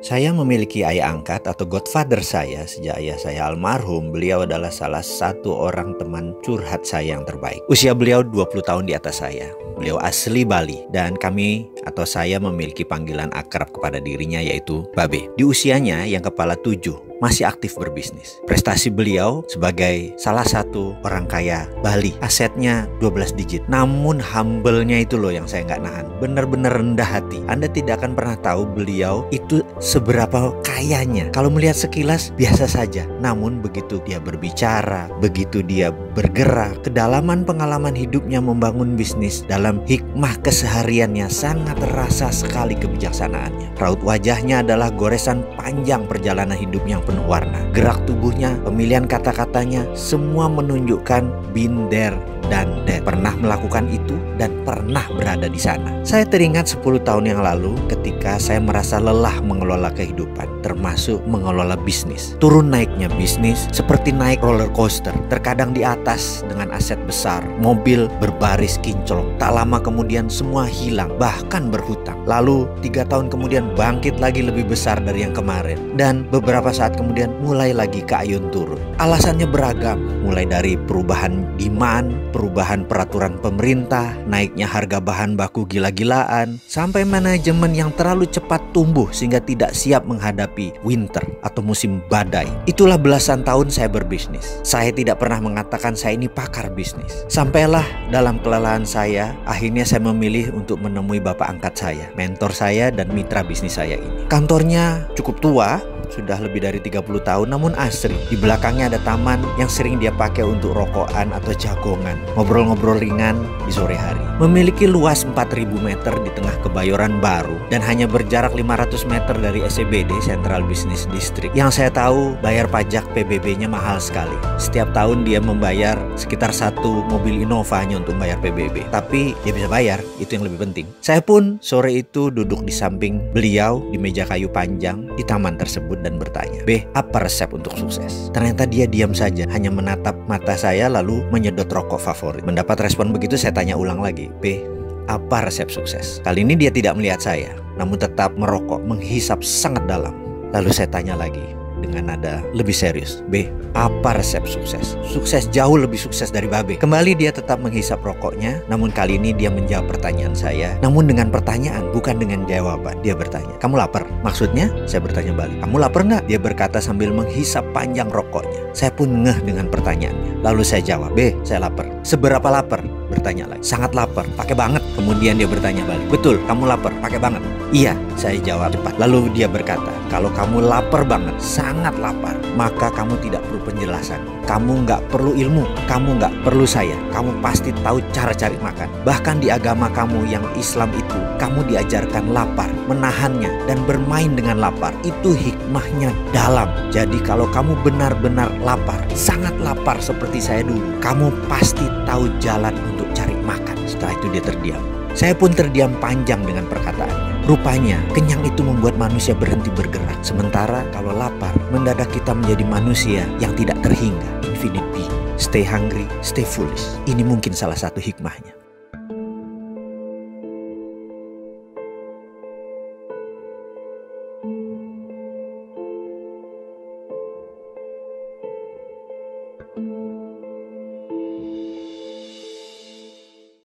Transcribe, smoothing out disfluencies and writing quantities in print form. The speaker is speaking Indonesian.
Saya memiliki ayah angkat atau godfather saya sejak ayah saya almarhum. Beliau adalah salah satu orang teman curhat saya yang terbaik. Usia beliau 20 tahun di atas saya. Beliau asli Bali dan kami atau saya memiliki panggilan akrab kepada dirinya yaitu Babe. Di usianya yang kepala 7 masih aktif berbisnis. Prestasi beliau sebagai salah satu orang kaya Bali, asetnya 12 digit. Namun humble-nya itu loh yang saya nggak nahan. Benar-benar rendah hati. Anda tidak akan pernah tahu beliau itu seberapa kayanya. Kalau melihat sekilas biasa saja. Namun begitu dia berbicara, begitu dia bergerak, kedalaman pengalaman hidupnya membangun bisnis, dalam hikmah kesehariannya sangat terasa sekali kebijaksanaannya. Raut wajahnya adalah goresan panjang perjalanan hidup yang penuh warna. Gerak tubuhnya, pemilihan kata-katanya, semua menunjukkan been there dan that. Pernah melakukan itu dan pernah berada di sana. Saya teringat 10 tahun yang lalu ketika saya merasa lelah mengelola kehidupan, termasuk mengelola bisnis. Turun naiknya bisnis seperti naik roller coaster. Terkadang di atas dengan aset besar, mobil berbaris kinclong. Tak lama kemudian semua hilang, bahkan berhutang. Lalu 3 tahun kemudian bangkit lagi lebih besar dari yang kemarin. Dan beberapa saat kemudian mulai lagi ke ayun turun. Alasannya beragam, mulai dari perubahan demand, perubahan peraturan pemerintah, naiknya harga bahan baku gila-gilaan, sampai manajemen yang terlalu cepat tumbuh sehingga tidak siap menghadapi winter atau musim badai. Itulah belasan tahun saya berbisnis. Saya tidak pernah mengatakan saya ini pakar bisnis. Sampailah dalam kelelahan saya, akhirnya saya memilih untuk menemui bapak angkat saya, mentor saya dan mitra bisnis saya ini. Kantornya cukup tua, sudah lebih dari 30 tahun namun asri. Di belakangnya ada taman yang sering dia pakai untuk rokokan atau jagongan, ngobrol-ngobrol ringan di sore hari. Memiliki luas 4.000 meter di tengah Kebayoran Baru dan hanya berjarak 500 meter dari SCBD, Central Business District. Yang saya tahu bayar pajak PBB-nya mahal sekali. Setiap tahun dia membayar sekitar 1 mobil Innova hanya untuk bayar PBB. Tapi dia bisa bayar, itu yang lebih penting. Saya pun sore itu duduk di samping beliau di meja kayu panjang di taman tersebut dan bertanya, "Be, apa resep untuk sukses?" Ternyata dia diam saja, hanya menatap mata saya lalu menyedot rokok favorit. Mendapat respon begitu, saya tanya ulang lagi, "Be, apa resep sukses?" Kali ini dia tidak melihat saya, namun tetap merokok, menghisap sangat dalam. Lalu saya tanya lagi dengan nada lebih serius, "Be, apa resep sukses?" Sukses jauh lebih sukses dari Babe. Kembali dia tetap menghisap rokoknya, namun kali ini dia menjawab pertanyaan saya. Namun dengan pertanyaan, bukan dengan jawaban. Dia bertanya, "Kamu lapar?" Maksudnya, saya bertanya balik, "Kamu lapar nggak?" Dia berkata sambil menghisap panjang rokoknya. Saya pun ngeh dengan pertanyaannya. Lalu saya jawab, "Be, saya lapar." "Seberapa lapar?" Bertanya lagi. "Sangat lapar, pakai banget." Kemudian dia bertanya balik, "Betul, kamu lapar, pakai banget?" "Iya," saya jawab cepat. Lalu dia berkata, "Kalau kamu lapar banget, sangat lapar, maka kamu tidak perlu penjelasan. Kamu nggak perlu ilmu, kamu nggak perlu saya. Kamu pasti tahu cara cari makan. Bahkan di agama kamu yang Islam itu, kamu diajarkan lapar, menahannya, dan bermain dengan lapar. Itu hikmahnya dalam. Jadi kalau kamu benar-benar lapar, sangat lapar seperti saya dulu, kamu pasti tahu jalan untuk cari makan." Setelah itu dia terdiam. Saya pun terdiam panjang dengan perkataannya. Rupanya kenyang itu membuat manusia berhenti bergerak. Sementara kalau lapar, mendadak kita menjadi manusia yang tidak terhingga. Infinite being. Stay hungry, stay foolish. Ini mungkin salah satu hikmahnya.